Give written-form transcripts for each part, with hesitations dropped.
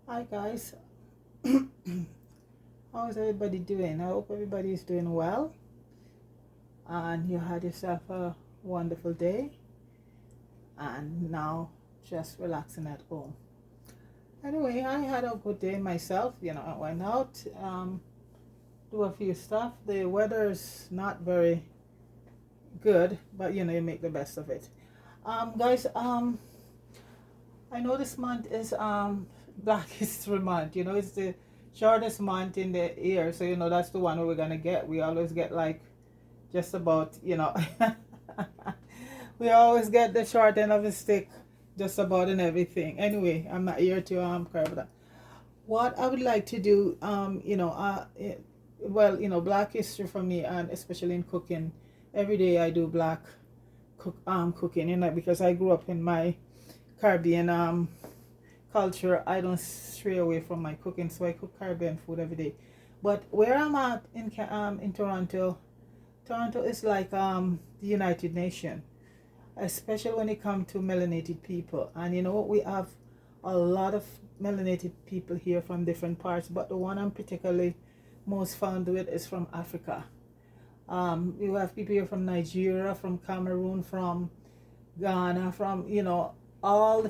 Hi guys, how's everybody doing? I hope everybody is doing well and you had yourself a wonderful day and now just relaxing at home. Anyway, I had a good day myself. I went out, do a few stuff. The weather is not very good, but you make the best of it. Guys, I know this month is Black History Month. It's the shortest month in the year, so that's the one we're gonna get. We always get like just about we always get the short end of the stick just about in everything. Anyway, I'm not here to cry about that. What I would like to do, Black history for me, and especially in cooking, every day I do black cooking, because I grew up in my Caribbean culture. I don't stray away from my cooking, so I cook Caribbean food every day. But where I'm at in Toronto, Toronto is like the United Nations, especially when it comes to melanated people. And you know what, we have a lot of melanated people here from different parts, but the one I'm particularly most found with is from Africa. You have people here from Nigeria, from Cameroon, from Ghana, from all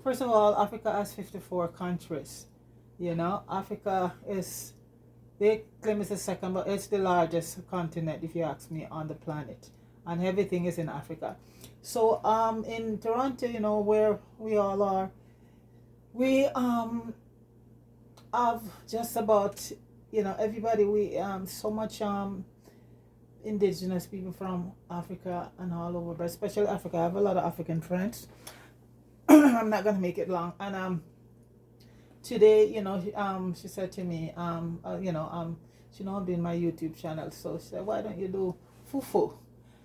first of all, Africa has 54 countries. Africa is, they claim it's the second, but it's the largest continent, if you ask me, on the planet, and everything is in Africa. So in Toronto, where we all are, we have just about everybody. We so much indigenous people from Africa and all over, but especially Africa. I have a lot of African friends. I'm not gonna make it long. And today, she said to me, she know I'm doing my YouTube channel, so she said, why don't you do fufu?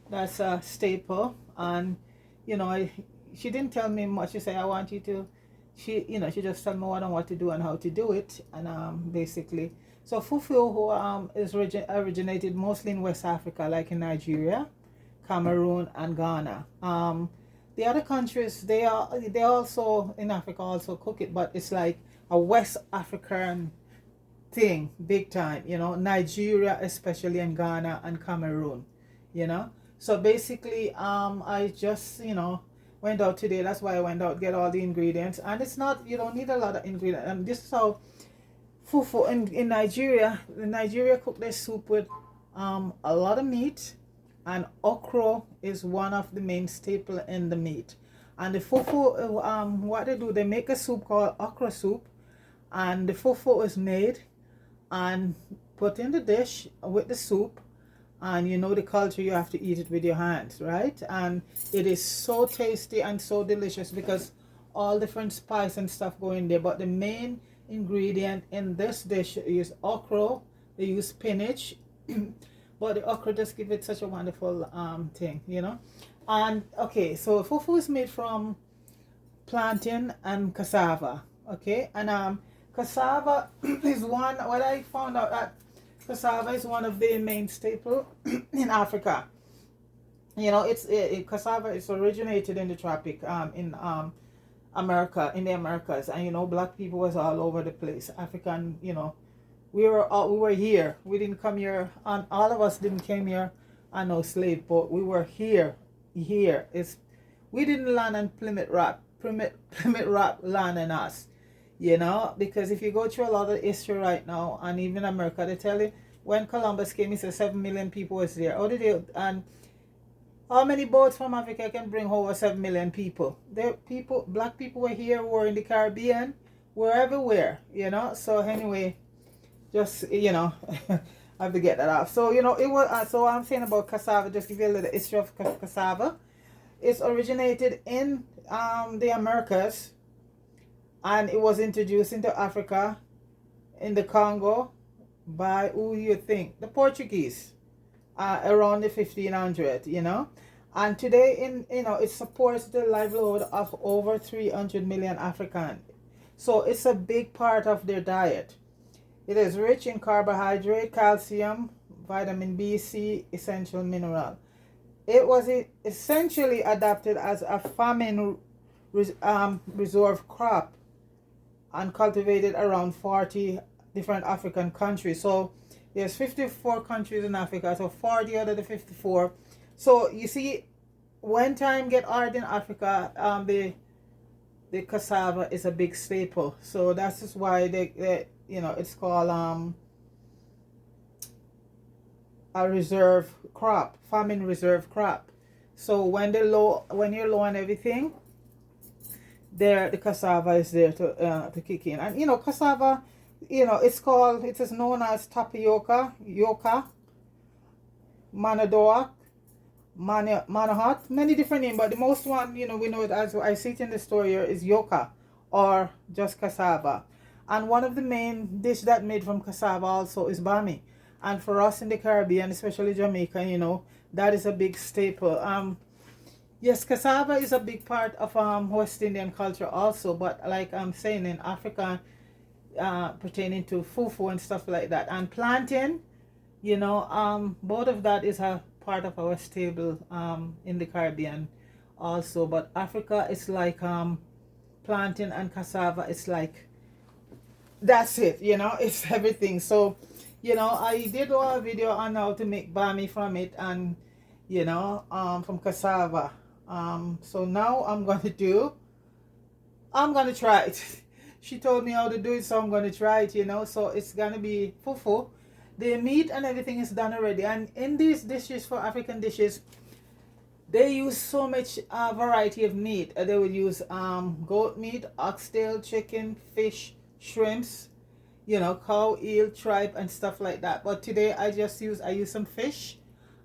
That's a staple. And she didn't tell me much. She said, I want you to. She just told me what I want to do and how to do it, and basically. So fufu is originated mostly in West Africa, like in Nigeria, Cameroon, and Ghana. The other countries, they also in Africa also cook it, but it's like a West African thing, big time. Nigeria especially, and Ghana and Cameroon. So basically, I just went out today. That's why I went out, get all the ingredients, and it's not, you don't need a lot of ingredients. And this is how fufu in Nigeria cook their soup with a lot of meat, and okra is one of the main staple in the meat. And the fufu, what they do, they make a soup called okra soup, and the fufu is made and put in the dish with the soup. And the culture, you have to eat it with your hands, right? And it is so tasty and so delicious because all different spice and stuff go in there, but the main ingredient in this dish is okra. They use spinach but the okra just give it such a wonderful thing. And okay, so fufu is made from plantain and cassava. Okay, and cassava is one, what I found out, that cassava is one of the main staple in Africa. Cassava is originated in the tropic, in America, in the Americas, and black people was all over the place. African, we were here. We didn't come here, and all of us didn't came here on no slave boat. We were here. We didn't land on Plymouth Rock. Plymouth Rock landed us. Because if you go through a lot of history right now, and even America, they tell you when Columbus came, he said 7 million people was there. How did they, and how many boats from Africa can bring over 7 million people? Black people were here, were in the Caribbean, were everywhere. So anyway, just I have to get that off. So it was. So I'm saying about cassava. Just give you a little history of cassava. It's originated in the Americas, and it was introduced into Africa, in the Congo, by who you think? The Portuguese, around the 1500. And today it supports the livelihood of over 300 million Africans. So it's a big part of their diet. It is rich in carbohydrate, calcium, vitamin B, C, essential mineral. It was essentially adapted as a famine reserve crop and cultivated around 40 different African countries. So there's 54 countries in Africa, so 40 out of the 54. So you see, when time get hard in Africa, the cassava is a big staple. So that's just why they you know, it's called a reserve crop, famine reserve crop. So when you're low on everything, there the cassava is there to kick in. And you know, cassava, you know, it is known as tapioca, yoka, manadoa, manahat, many different names, but the most one, you know, we know it as, I see it in the store here, is yoka or just cassava. And one of the main dish that made from cassava also is bami. And for us in the Caribbean, especially Jamaica, you know, that is a big staple. Yes, cassava is a big part of West Indian culture also, but like I'm saying, in Africa, pertaining to fufu and stuff like that. And plantain, you know, both of that is a part of our stable in the Caribbean also. But Africa is like plantain and cassava, it's like, that's it, you know, it's everything. So, you know, I did a video on how to make bami from it, and you know, from cassava. So now I'm gonna try it. She told me how to do it, so I'm gonna try it, you know. So it's gonna be fufu. The meat and everything is done already, and in these dishes, for African dishes, they use so much variety of meat. They would use goat meat, oxtail, chicken, fish, shrimps, you know, cow, eel, tripe, and stuff like that. But today I use some fish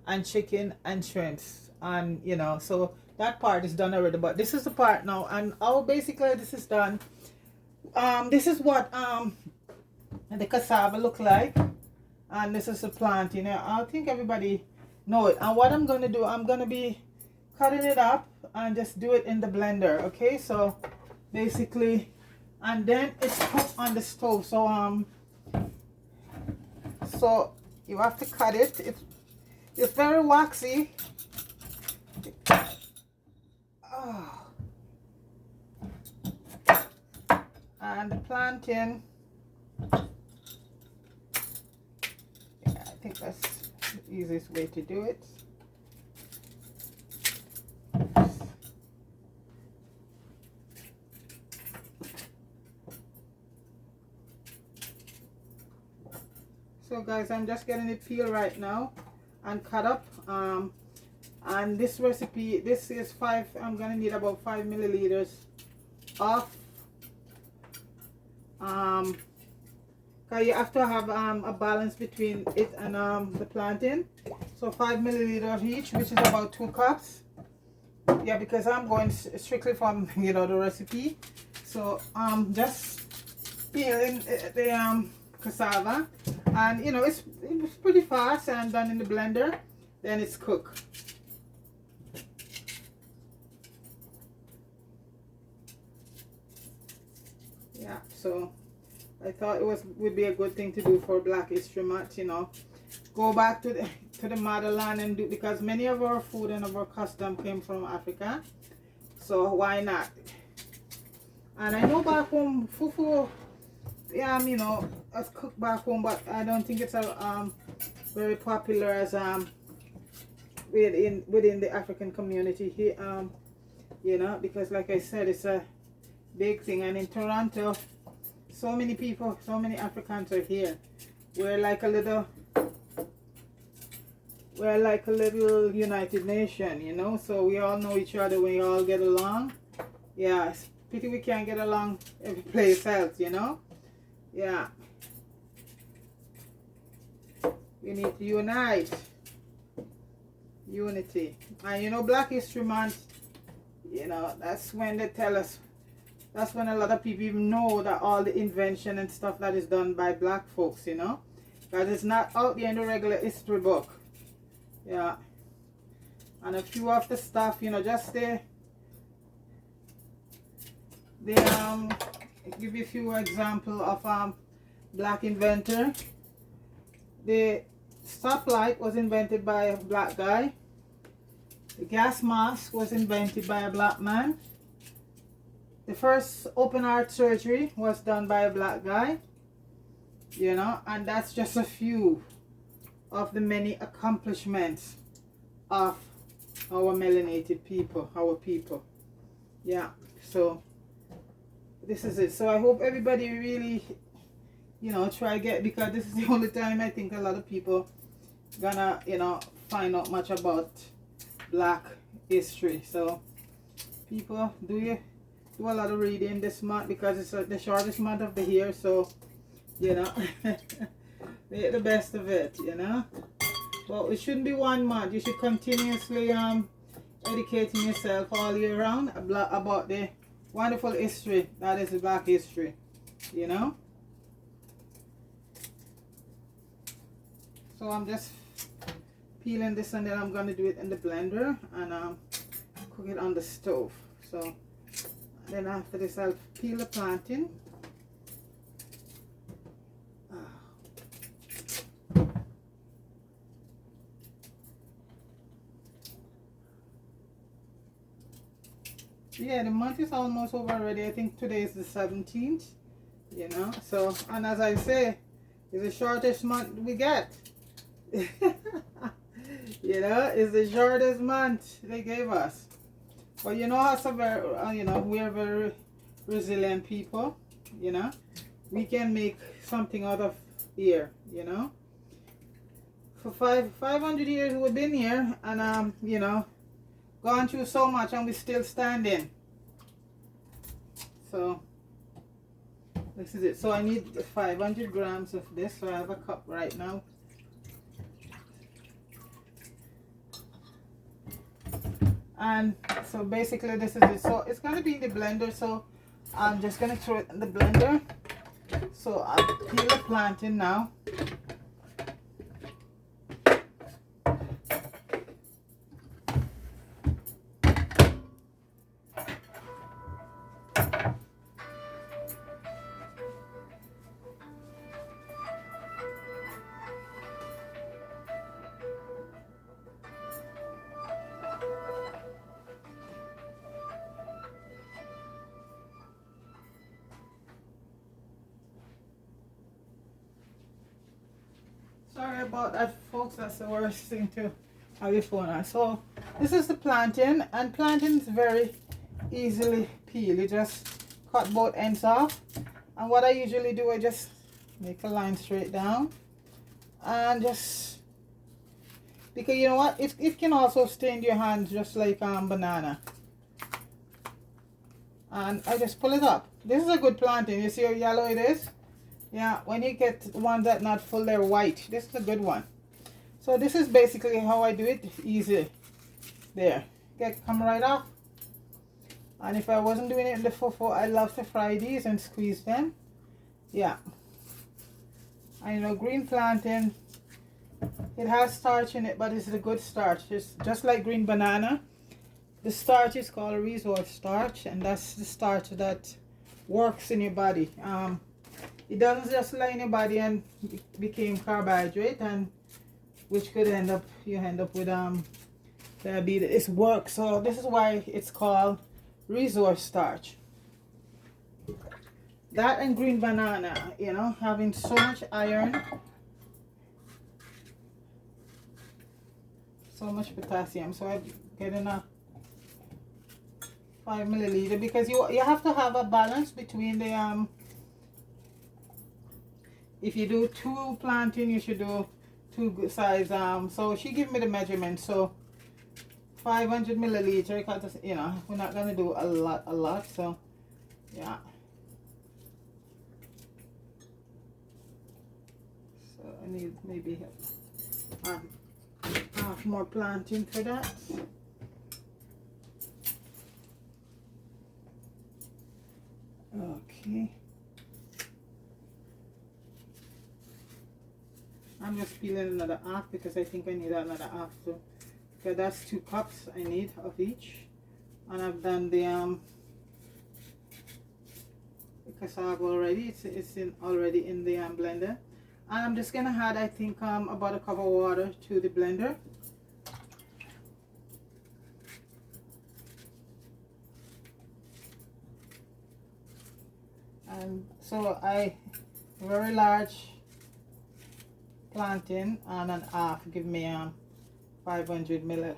and chicken and shrimps, and you know, so that part is done already. But this is the part now, and how basically this is done. This is what the cassava look like, and this is the plant. You know, I think everybody know it. And what I'm gonna do, I'm gonna be cutting it up and just do it in the blender. Okay, so basically, and then it's cooked on the stove. So you have to cut it. It's very waxy. Oh. And the plantain, yeah, I think that's the easiest way to do it. So guys, I'm just getting it peeled right now and cut up. And this recipe, this is I'm gonna need about 5 milliliters of cause you have to have a balance between it and the plantain. So 5 milliliters of each, which is about 2 cups. Yeah, because I'm going strictly from, you know, the recipe. So just peeling the cassava, and you know, it's pretty fast and done in the blender, then it's cooked. Yeah, so I thought would be a good thing to do for Black History Month, you know. Go back to the motherland and do, because many of our food and of our custom came from Africa. So why not? And I know back home, fufu, you know, it's cooked back home, but I don't think it's a very popular as within the African community here, you know, because like I said, it's a big thing. And in Toronto, so many people, so many Africans are here. We're like a little United Nation, you know. So we all know each other, we all get along. Yeah, it's pity we can't get along every place else, you know. Yeah, we need to unite. Unity. And you know, Black History Month, you know, that's when they tell us, that's when a lot of people even know that all the invention and stuff that is done by black folks, you know, because it's not out there in the regular history book. Yeah, and a few of the stuff, you know, just they give you a few example of black inventor. The stoplight was invented by a black guy. The gas mask was invented by a black man. The first open heart surgery was done by a black guy, you know, and that's just a few of the many accomplishments of our melanated people, our people. Yeah, so this is it. So I hope everybody really, you know, try get, because this is the only time I think a lot of people gonna, you know, find out much about black history. So people, do a lot of reading this month, because it's the shortest month of the year. So, you know, make the best of it, you know. But it shouldn't be 1 month. You should continuously educating yourself all year round about the wonderful history that is the black history, you know. So I'm just peeling this, and then I'm going to do it in the blender and cook it on the stove. So then after this I'll peel the plantain. Yeah, the month is almost over already. I think today is the 17th, you know. So, and as I say, it's the shortest month we get. You know, it's the shortest month they gave us. But you know, as a very, you know, we're very resilient people, you know. We can make something out of here, you know. For 500 years we've been here, and you know, gone through so much, and we're still standing. So this is it. So I need 500 grams of this. So I have a cup right now. And so basically this is it. So it's going to be in the blender. So I'm just going to throw it in the blender. So I'll peel the plantain now. Sorry about that, folks. That's the worst thing to have your phone on. So this is the plantain, and plantain is very easily peeled. You just cut both ends off, and what I usually do, I just make a line straight down, and just, because you know what, it can also stain your hands just like banana. And I just pull it up. This is a good plantain. You see how yellow it is? Yeah, when you get one that not full, they're white. This is a good one. So this is basically how I do it. Easy. There. Come right off. And if I wasn't doing it in the fufu, I love to fry these and squeeze them. Yeah. I know green plantain, it has starch in it, but it's a good starch. It's just like green banana. The starch is called resource starch, and that's the starch that works in your body. It doesn't just lie in your body and become carbohydrate, and which could end up, you end up with diabetes. It's work. So this is why it's called resource starch. That and green banana, you know, having so much iron, so much potassium. So I'm getting a 5 milliliter, because you have to have a balance between the if you do 2 plantain, you should do 2 size. So she gave me the measurement. So 500 milliliter, because you know we're not gonna do a lot. So yeah. So I need maybe half more plantain for that. Okay. I'm just peeling another half, because I think I need another half too. Okay, that's 2 cups I need of each. And I've done the cassava already. It's already in the blender. And I'm just gonna add, I think, about a cup of water to the blender. And so very large plantain and an half give me 500 ml,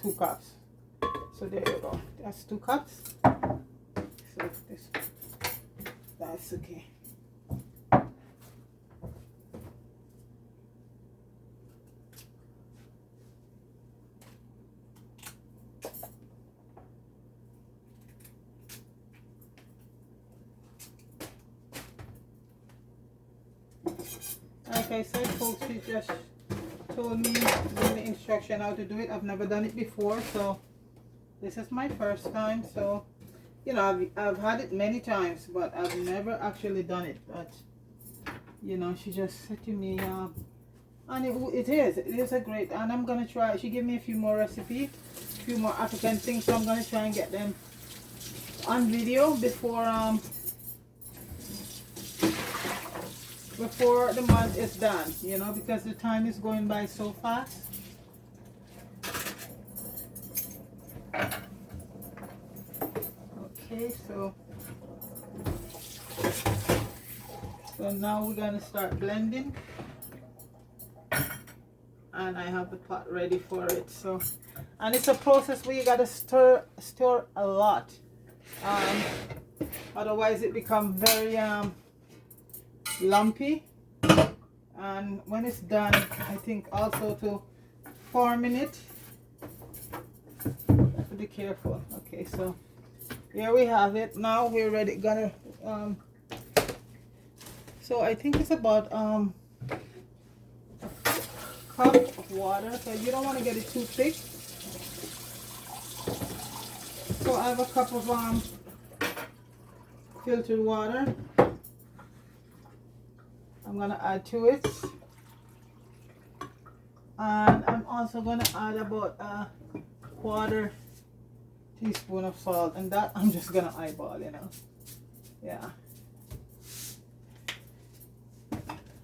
2 cups. So there you go. That's 2 cups. So that's okay. Like I said, folks, she just told me the instruction how to do it. I've never done it before, so this is my first time. So, you know, I've had it many times, but I've never actually done it. But, you know, she just said to me, and it is a great, and I'm going to try. She gave me a few more recipes, a few more African things, so I'm going to try and get them on video before the month is done, you know, because the time is going by so fast. Okay, so now we're going to start blending, and I have the pot ready for it. So, and it's a process where you got to stir a lot, otherwise it becomes very lumpy. And when it's done, I think also to forming it, have to be careful. Okay, so here we have it. Now we're ready. Gonna so I think it's about a cup of water. So you don't want to get it too thick. So I have a cup of filtered water. I'm going to add to it, and I'm also going to add about a 1/4 teaspoon of salt, and that I'm just going to eyeball, you know. Yeah,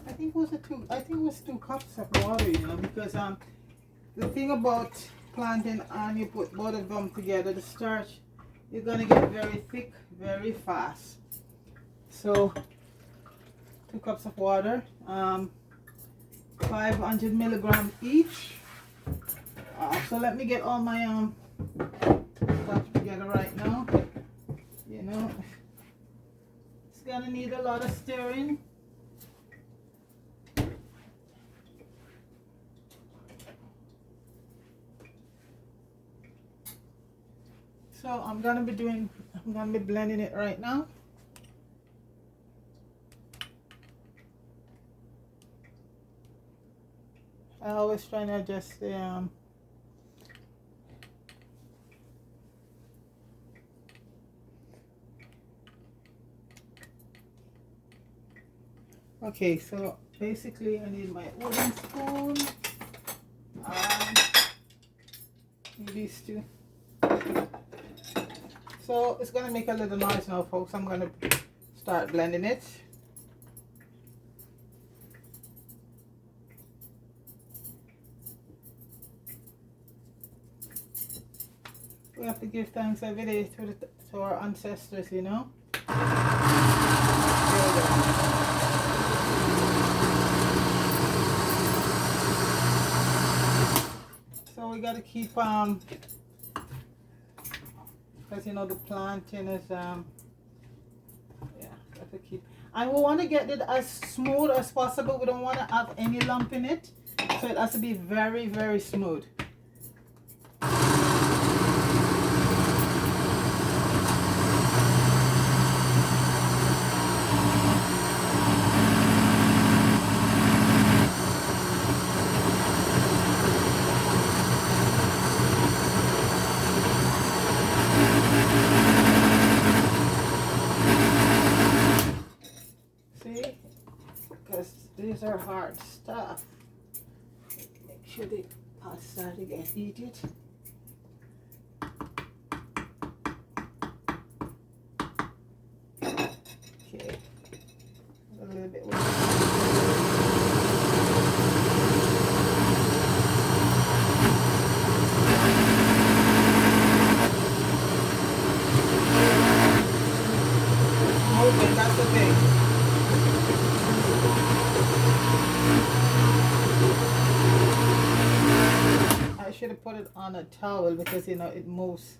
I think it was 2 cups of water, you know, because the thing about plantain, and you put both of them together, the starch, you're going to get very thick very fast. So 2 cups of water, 500 milligrams each. So let me get all my stuff together right now. You know, it's gonna need a lot of stirring. So I'm gonna be blending it right now. I always try to adjust the okay, so basically I need my wooden spoon and these two. So it's gonna make a little noise now, folks. I'm gonna start blending it. We have to give thanks every day to our ancestors, you know. There we go. So we gotta keep because you know the plantain is yeah, got to keep. And we want to get it as smooth as possible. We don't want to have any lump in it, so it has to be very, very smooth. These are hard stuff. Make sure the pasta to get heated. Okay, a little bit more. Moving, that's should have put it on a towel because you know it moves.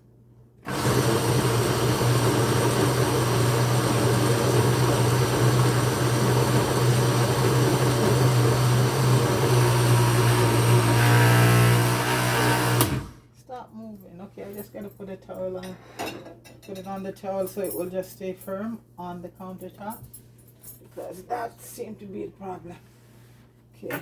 Stop moving. Okay, I'm just gonna put a towel on. Put it on the towel so it will just stay firm on the countertop, because that seemed to be the problem. Okay.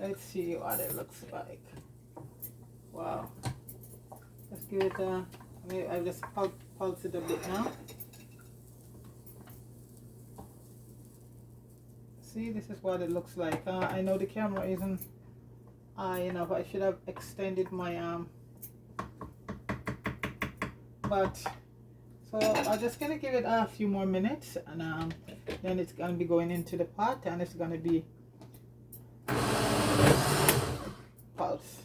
Let's see what it looks like. Wow. Let's give it a, I just pulse it a bit now. See, this is what it looks like. I know the camera isn't high enough. I should have extended my arm. But, so I'm just going to give it a few more minutes, and then it's going to be going into the pot, and it's going to be pulse.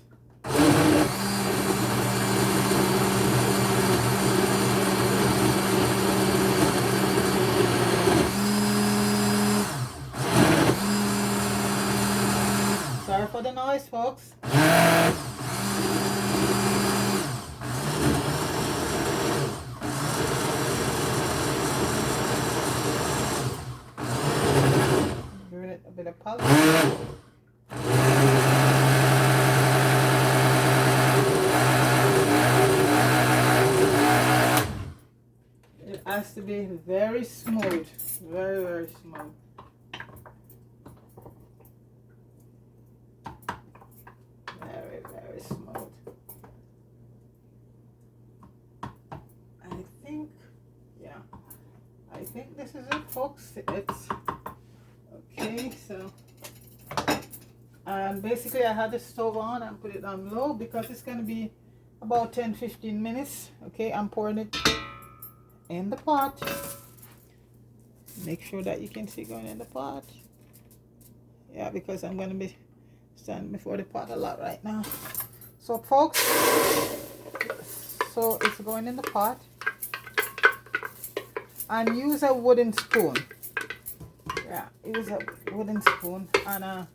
Sorry for the noise, folks. Give it a bit of pulse. It has to be very smooth, very, very smooth. Very, very smooth. I think, yeah, I think this is it, folks. It's okay. So, and basically I had the stove on and put it on low because it's going to be about 10-15 minutes. Okay, I'm pouring it in the pot. Make sure that you can see going in the pot. Yeah, because I'm going to be standing before the pot a lot right now. So folks, so it's going in the pot, and use a wooden spoon. Yeah, use a wooden spoon, and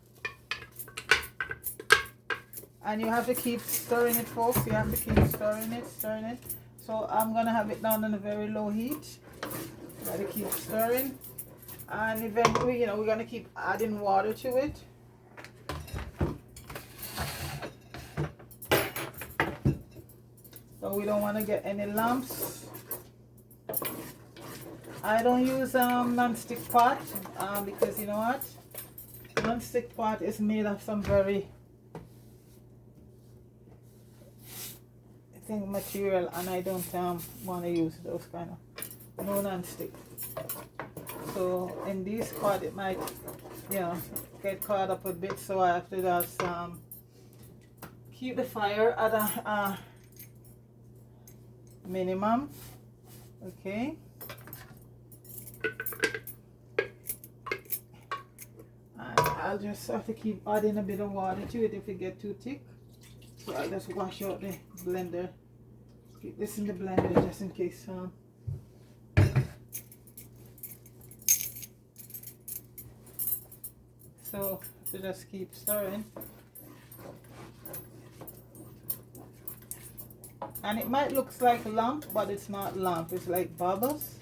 you have to keep stirring it, folks. You have to keep stirring it. So I'm gonna have it down on a very low heat. Gotta keep stirring, and eventually, you know, we're gonna keep adding water to it. So we don't want to get any lumps. I don't use non-stick pot because you know what? Non-stick pot is made of some very thin material, and I don't want to use those kind of no non-stick. So in this pot it might, you know, get caught up a bit. So I have to just keep the fire at a minimum. Okay. And I'll just have to keep adding a bit of water to it if it gets too thick. So I'll just wash out the blender. Keep this in the blender just in case. So to just keep stirring. And it might look like a lump, but it's not lump. It's like bubbles.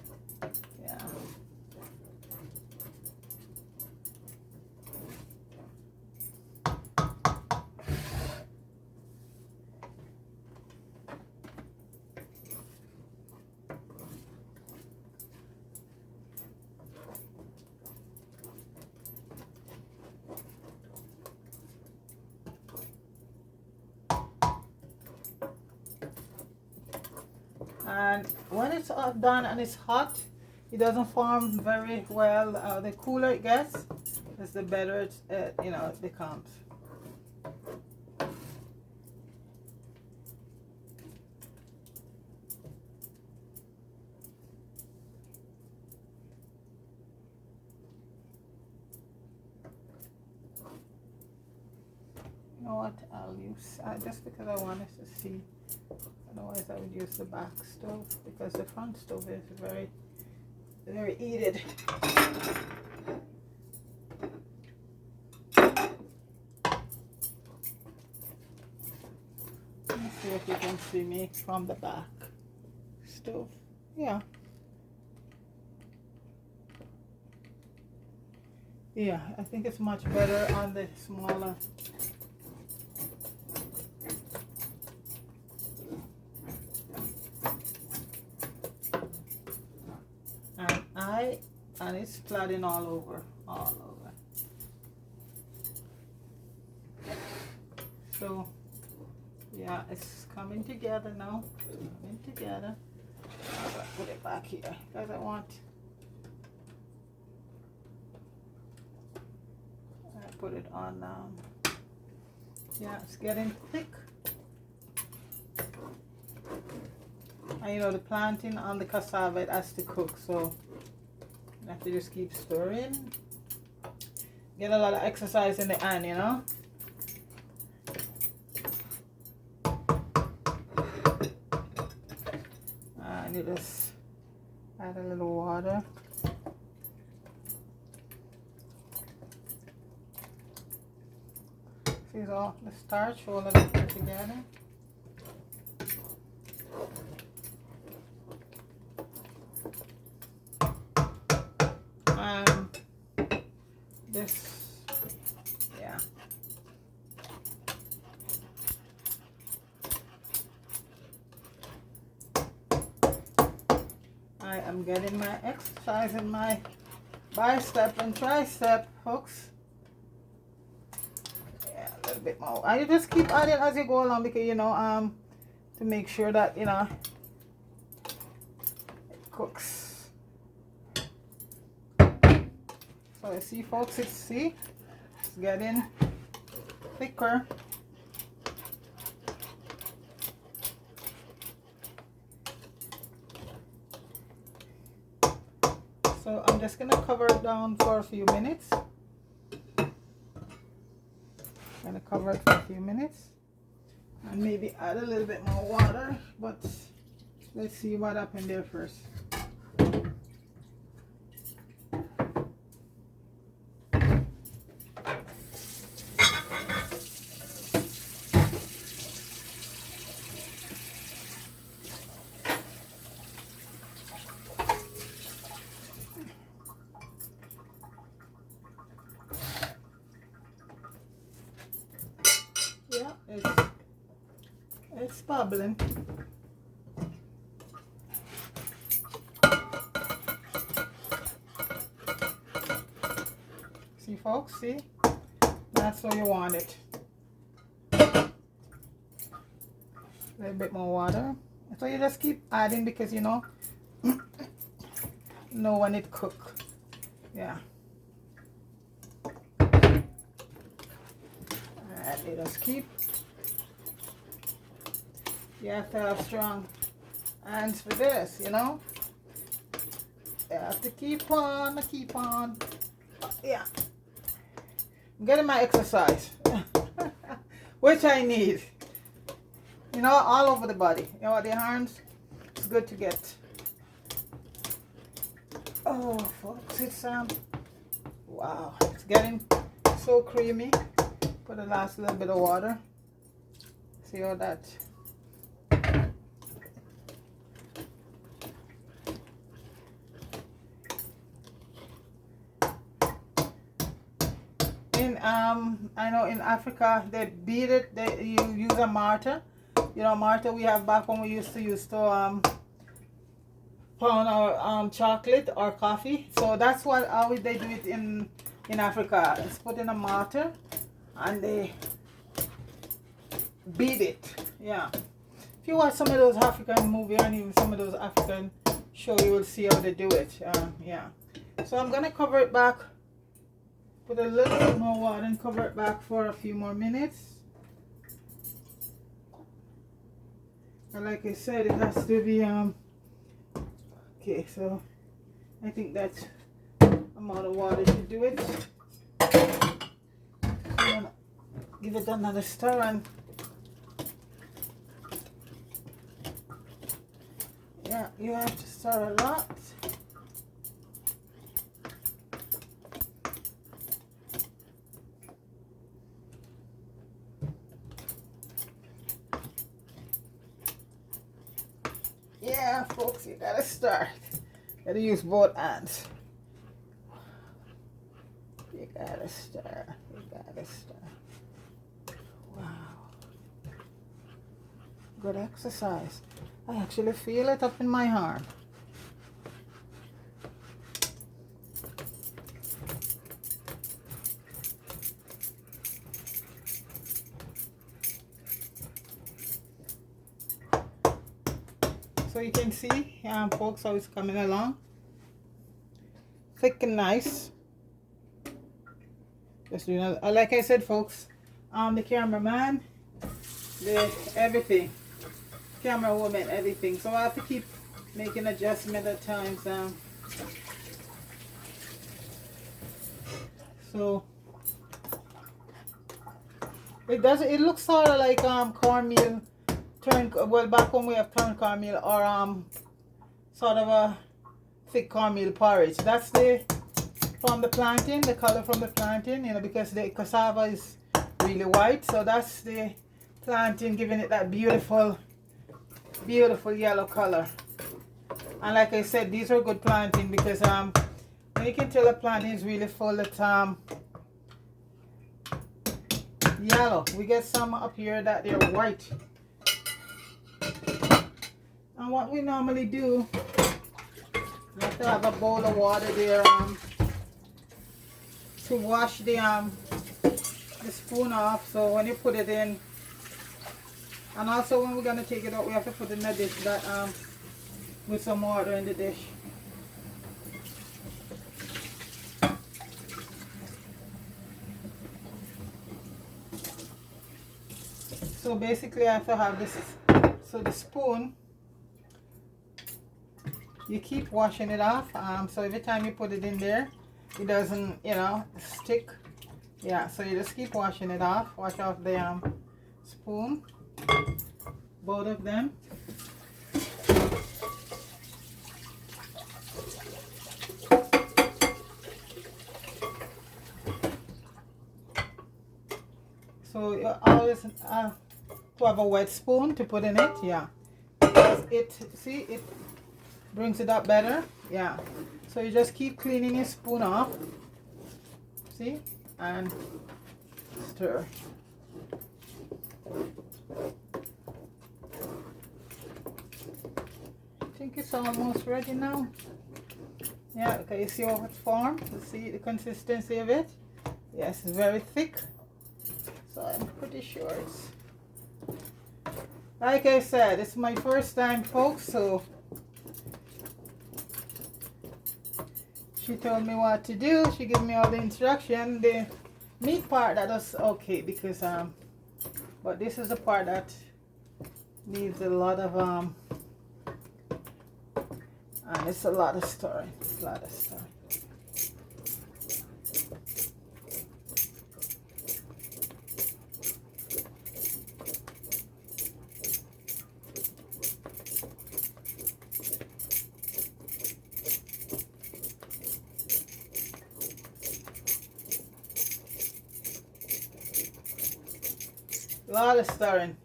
Yeah. And when it's done and it's hot, it doesn't form very well. The cooler it gets, the better it's, you know, it becomes. I'll use just because I wanted to see. Otherwise, I would use the back stove because the front stove is very, very heated. Let's see if you can see me from the back stove. Yeah. Yeah, I think it's much better on the smaller. And it's flooding all over. So, yeah, it's coming together now. Coming together. I'm gonna put it back here because I put it on. Yeah, it's getting thick. And you know, the plantain on the cassava, it has to cook, so you have to just keep stirring. Get a lot of exercise in the hand, you know. And you just add a little water. See all the starch, all of it put together. This, yeah. I am getting my exercise in my bicep and tricep hooks. Yeah, a little bit more. And you just keep adding as you go along because, you know, to make sure that, you know, it cooks. So you see, folks, it's getting thicker. So I'm just gonna cover it down for a few minutes. Gonna cover it for a few minutes and maybe add a little bit more water, but let's see what happened there first. Yeah, it's bubbling. See, folks, see? That's how you want it. A little bit more water. So you just keep adding because, you know, when it cooks. Yeah. Alright, let us keep. You have to have strong hands for this, you know. You have to keep on. Yeah. I'm getting my exercise, which I need. You know, all over the body. You know, the arms, it's good to get. Oh, folks, it's wow, it's getting so creamy. Put the last little bit of water. See how that. I know in Africa they beat it. You use a mortar. You know, mortar we have back when we used to use to pound our chocolate or coffee. So that's what how they do it in Africa. It's put in a mortar and they beat it. Yeah. If you watch some of those African movies and even some of those African shows, you will see how they do it. Yeah. So I'm gonna cover it back. Put a little bit more water and cover it back for a few more minutes. And like I said, it has to be okay, so I think that's amount of water to do it. I'm gonna give it another stir and Yeah, you have to stir a lot. Yeah, folks, you gotta start. Gotta use both hands. You gotta stir. You gotta stir. Wow. Good exercise. I actually feel it up in my arm. So you can see, folks, how it's coming along. Thick and nice. Just, you know, like I said, folks, the cameraman, everything, camera woman, everything. So I have to keep making adjustment at times. So it does. It looks sort of like cornmeal. Well, back when we have turned cornmeal, or sort of a thick cornmeal porridge. That's from the plantain, the color from the plantain, you know, because the cassava is really white. So that's the plantain giving it that beautiful yellow color. And like I said, these are good plantain because you can tell a plantain is really full of yellow. We get some up here that they're white. And what we normally do, you have to have a bowl of water there to wash the spoon off. So when you put it in, and also when we're gonna take it out, we have to put it in a dish that with some water in the dish. So basically I have to have this. So the spoon, you keep washing it off. So every time you put it in there, it doesn't, you know, stick. Yeah, so you just keep washing it off. Wash off the spoon, both of them. So you always to have a wet spoon to put in it, yeah, because it brings it up better, yeah. So you just keep cleaning your spoon off, see, and stir. I think it's almost ready now. Yeah, okay, you see how it's formed? You see the consistency of it? Yes, it's very thick. So I'm pretty sure it's, like I said, it's my first time, folks, so she told me what to do. She gave me all the instruction. The meat part, that was okay because but this is the part that needs a lot of and it's a lot of stirring. Lot of stirring.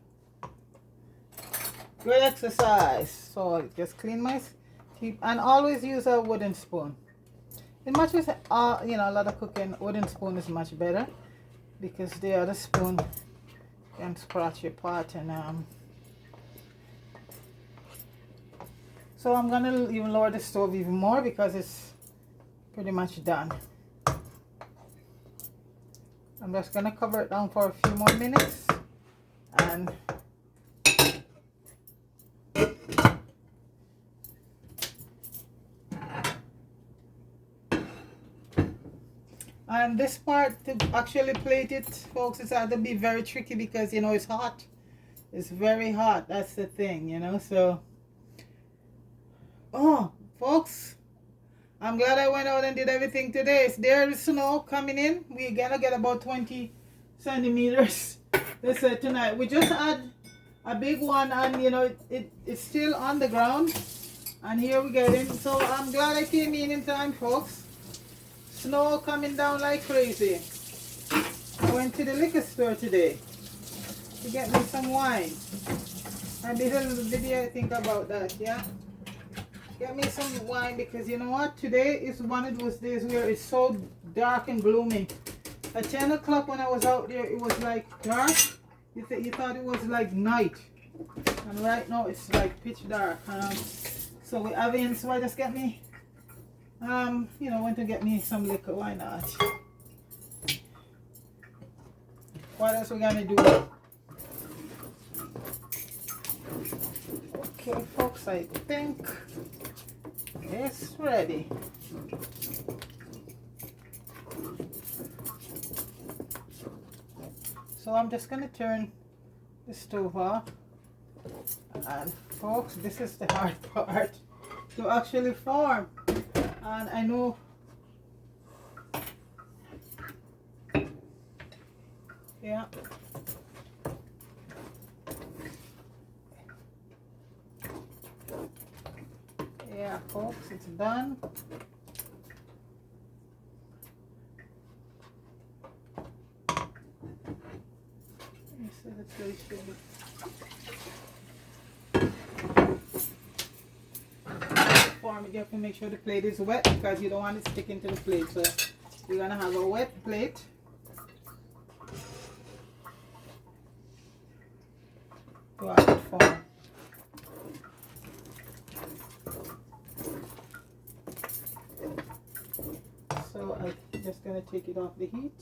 Good exercise. So just clean my and always use a wooden spoon. In much as you know, a lot of cooking, wooden spoon is much better because the other spoon can scratch your pot. And so I'm gonna even lower the stove even more because it's pretty much done. I'm just gonna cover it down for a few more minutes. And this part, to actually plate it, folks, it's had to be very tricky because, you know, it's hot. It's very hot. That's the thing, you know. So, oh, folks, I'm glad I went out and did everything today. There is snow coming in. We're gonna get about 20 centimeters. They said tonight. We just had a big one, and you know it's still on the ground. And here we get in. So I'm glad I came in time, folks. Snow coming down like crazy. I went to the liquor store today to get me some wine. I did a little video, I think, about that, yeah? Get me some wine because you know what? Today is one of those days where it's so dark and gloomy. At 10 o'clock when I was out there, it was like dark. You thought it was like night. And right now it's like pitch dark. So we're having, so I just get me, you know, went to get me some liquor. Why not? What else we gonna do? Okay, folks, I think it's ready. So I'm just gonna turn the stove off. And folks, this is the hard part to actually form. And I know yeah. Yeah, folks, it's done. So that's very sugar. Form it, you have to make sure the plate is wet because you don't want it sticking to the plate. So you're gonna have a wet plate. To have it form. So I'm just gonna take it off the heat.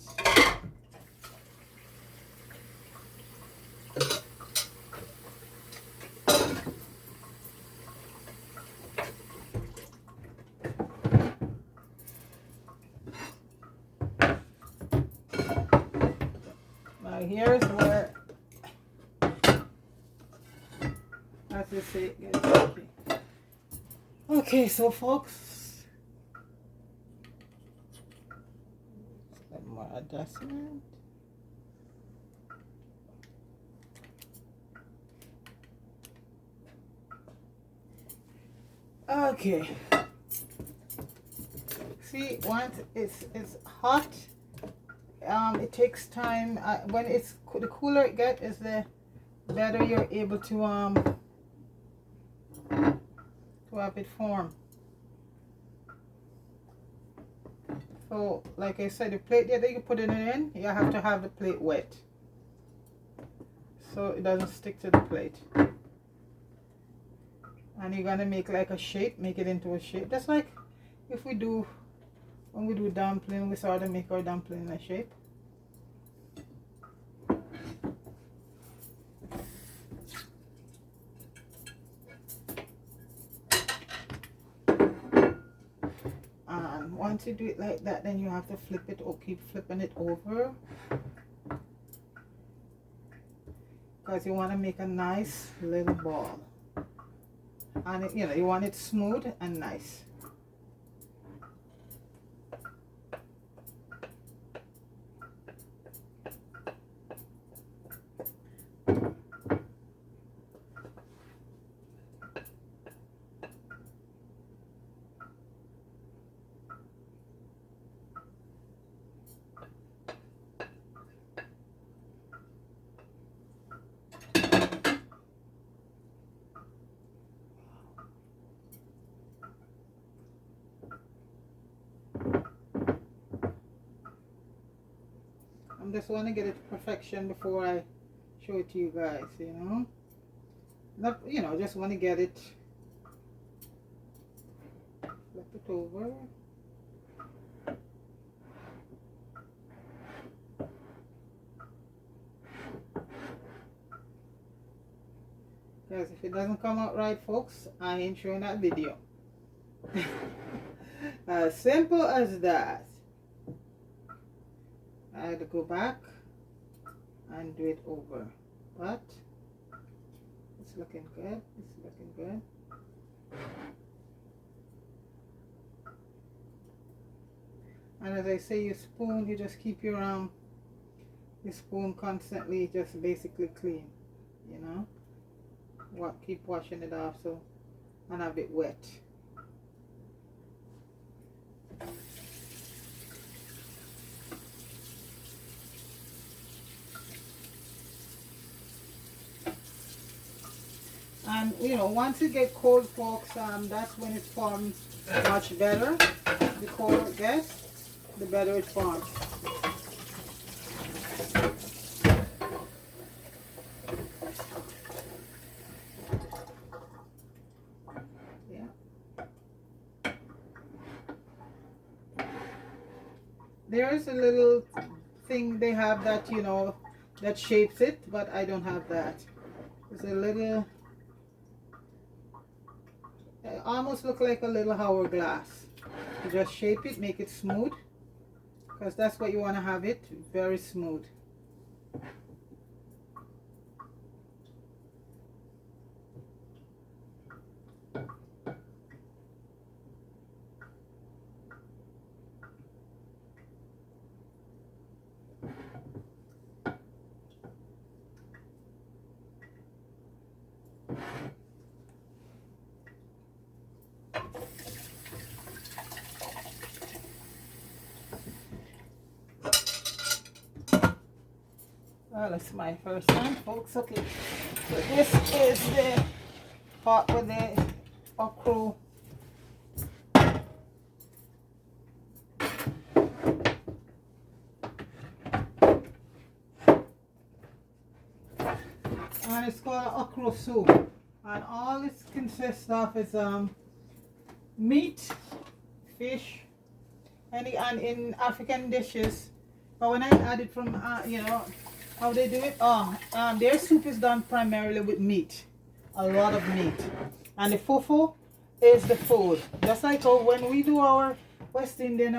Here's where, as they say, it gets tricky. Okay, so folks, some more adjustment. Okay. See, once it's hot. It takes time. When it's the cooler it gets, is the better you're able to have it form. So, like I said, the plate that you put it in, you have to have the plate wet, so it doesn't stick to the plate. And you're gonna make like a shape, make it into a shape, just like if we do when we do dumpling, we sort of make our dumpling in a shape. And once you do it like that, then you have to flip it or keep flipping it over, because you want to make a nice little ball. And it, you know, you want it smooth and nice. I just want to get it to perfection before I show it to you guys, you know. Not, you know, just want to get it. Flip it over. Because if it doesn't come out right, folks, I ain't showing that video. As simple as that. I had to go back and do it over, but it's looking good. It's looking good. And as I say, you spoon, you just keep your spoon constantly just basically clean, you know. Keep washing it off so and a bit wet. And you know, once it get cold, folks, that's when it forms much better. The colder it gets, the better it forms. There is a little thing they have that, you know, that shapes it, but I don't have that. It's a little, it almost look like a little hourglass. You just shape it, make it smooth, because that's what you want to have it, very smooth. Well, it's my first time, folks. Okay, so this is the pot with the okra. And it's called okra soup. And all it consists of is meat, fish, and in African dishes. But when I add it from, you know, how they do it, their soup is done primarily with meat, a lot of meat. And the fufu is the food. Just like when we do our West Indian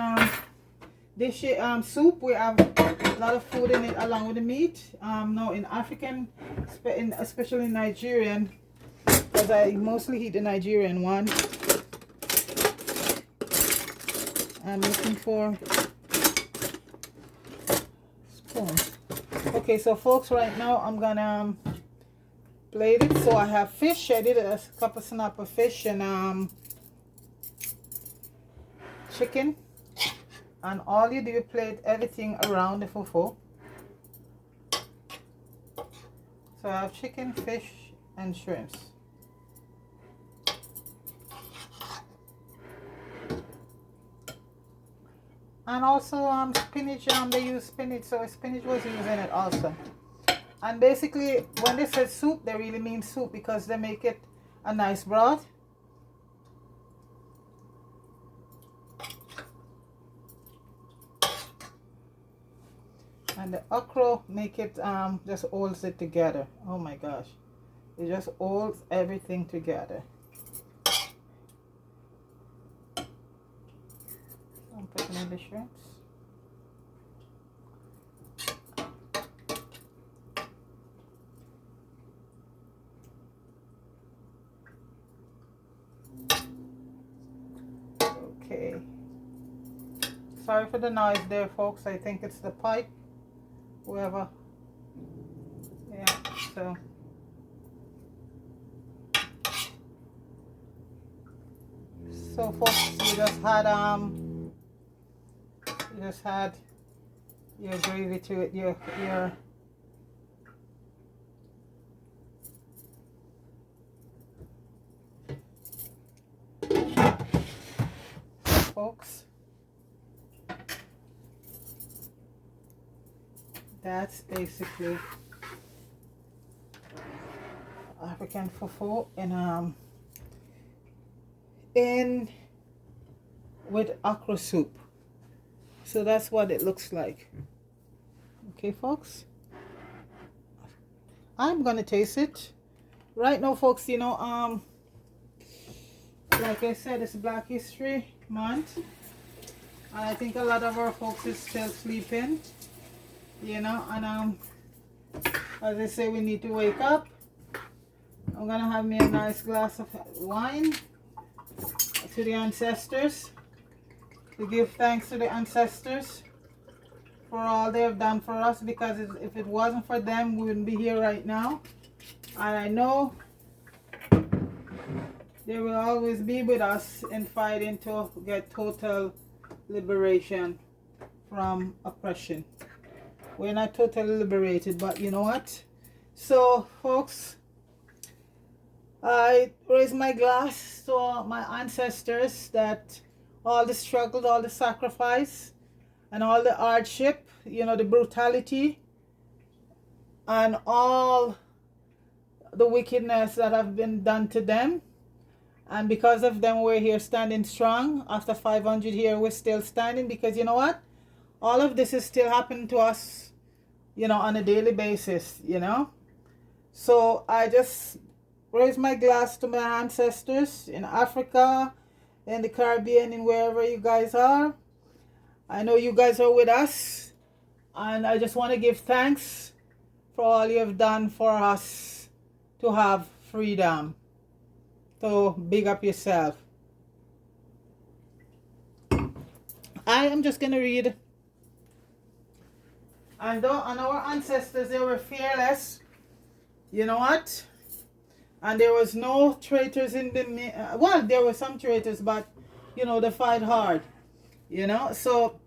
dish soup, we have a lot of food in it along with the meat. No, in African, especially Nigerian, because I mostly eat the Nigerian one. I'm looking for spoon. Okay, so folks, right now I'm gonna plate it. So I have fish. I did a couple snap of fish and chicken. And all you do, you plate everything around the fufu. So I have chicken, fish, and shrimps. And also spinach, they use spinach, so spinach was used in it also. And basically, when they say soup, they really mean soup because they make it a nice broth. And the okra make it, just holds it together. Oh my gosh. It just holds everything together. I'm putting in the shrimps. Okay. Sorry for the noise there, folks. I think it's the pipe. Whoever. Yeah, so. So folks, you just had your gravy to it, your folks. That's basically African fufu in with okra soup. So that's what it looks like. Okay, folks. I'm gonna taste it right now, folks. You know, like I said, it's Black History Month, and I think a lot of our folks is still sleeping. You know, and as I say, we need to wake up. I'm gonna have me a nice glass of wine to the ancestors, to give thanks to the ancestors for all they have done for us, because if it wasn't for them, we wouldn't be here right now. And I know They will always be with us in fighting to get total liberation from oppression. We're not totally liberated, but you know what? So, folks, I raise my glass to my ancestors that all the struggle, all the sacrifice, and all the hardship, you know, the brutality, and all the wickedness that have been done to them. And because of them, we're here standing strong. After 500 years, we're still standing because you know what? All of this is still happening to us, you know, on a daily basis, you know. So I just raise my glass to my ancestors in Africa, in the Caribbean, and wherever you guys are. I know you guys are with us. And I just want to give thanks for all you have done for us to have freedom. So big up yourself. I am just going to read. And our ancestors, they were fearless. You know what? And there was no traitors in the... well, there were some traitors, but, you know, they fight hard. You know? So,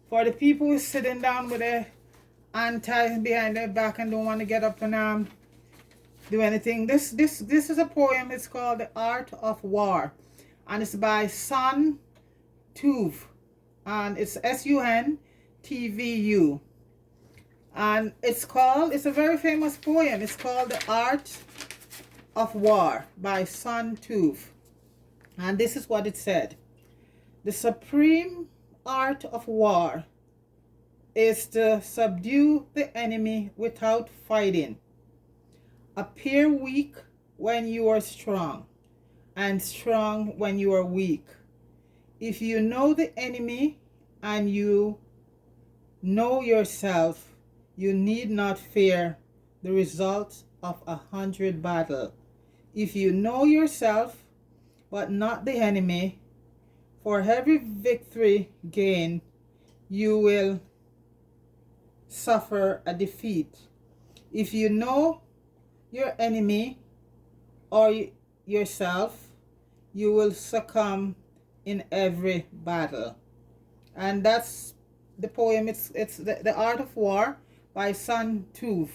for the people who are sitting down with their hand tied behind their back and don't want to get up and do anything. This is a poem. It's called The Art of War. And it's by Sun Tzu. And it's SUNTVU. And it's a very famous poem. It's called The Art of War by Sun Tzu. And this is what it said. The supreme art of war is to subdue the enemy without fighting. Appear weak when you are strong, and strong when you are weak. If you know the enemy and you know yourself, you need not fear the results of 100 battles. If you know yourself, but not the enemy, for every victory gained, you will suffer a defeat. If you know your enemy or yourself, you will succumb in every battle. And that's the poem. It's the Art of War by Sun Tzu.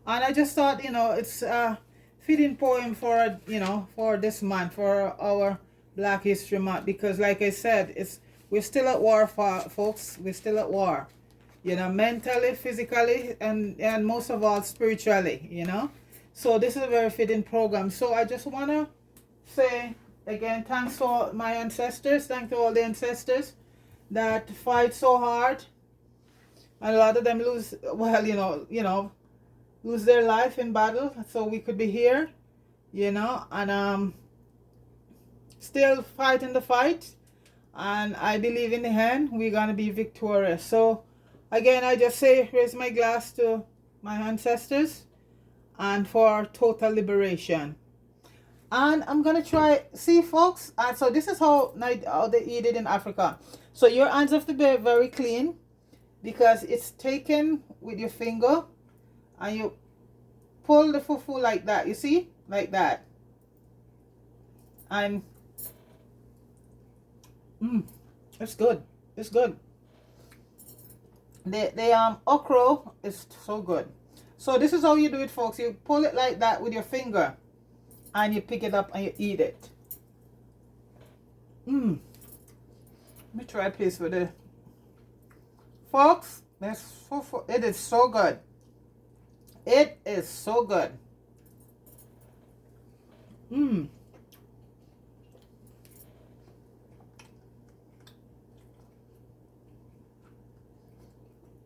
And I just thought, you know, it's a fitting poem for, you know, for this month, for our Black History Month, because like I said, we're still at war, folks. We're still at war, you know, mentally, physically, and most of all spiritually, you know. So this is a very fitting program. So I just want to say again, thanks to my ancestors, thanks to all the ancestors that fight so hard, and a lot of them lose, well, you know, lose their life in battle, so we could be here, you know, and still fighting the fight. And I believe in the end we're gonna be victorious. So again, I just say, raise my glass to my ancestors and for total liberation. And I'm gonna try, see folks, so this is how they eat it in Africa. So your hands have to be very clean, because it's taken with your finger and you pull the fufu like that, you see, like that. And it's good, it's good. The okra is so good. So this is how you do it, folks. You pull it like that with your finger and you pick it up and you eat it. Let me try please with it. Folks, this fufu, it is so good. It is so good.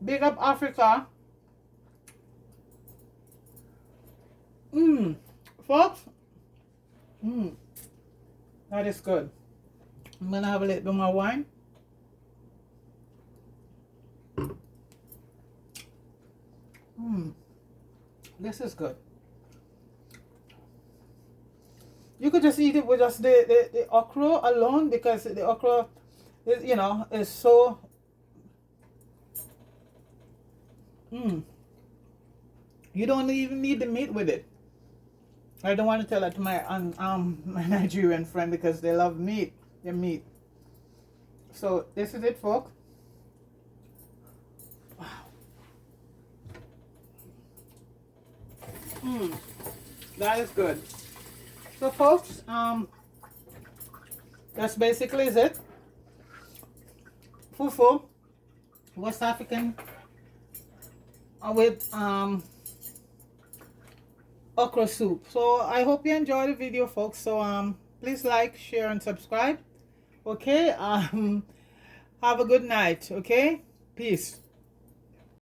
Big up Africa. Folks. That is good. I'm gonna have a little bit more wine. This is good. You could just eat it with just the okra alone, because the okra is, you know, is so you don't even need the meat with it. I don't want to tell that to my my Nigerian friend because they love meat. Their meat. So this is it, folks. Wow. That is good. So folks, that's basically is it. Fufu, West African, with okra soup. So I hope you enjoyed the video, folks. So please like, share, and subscribe. Okay. Have a good night. Okay. Peace.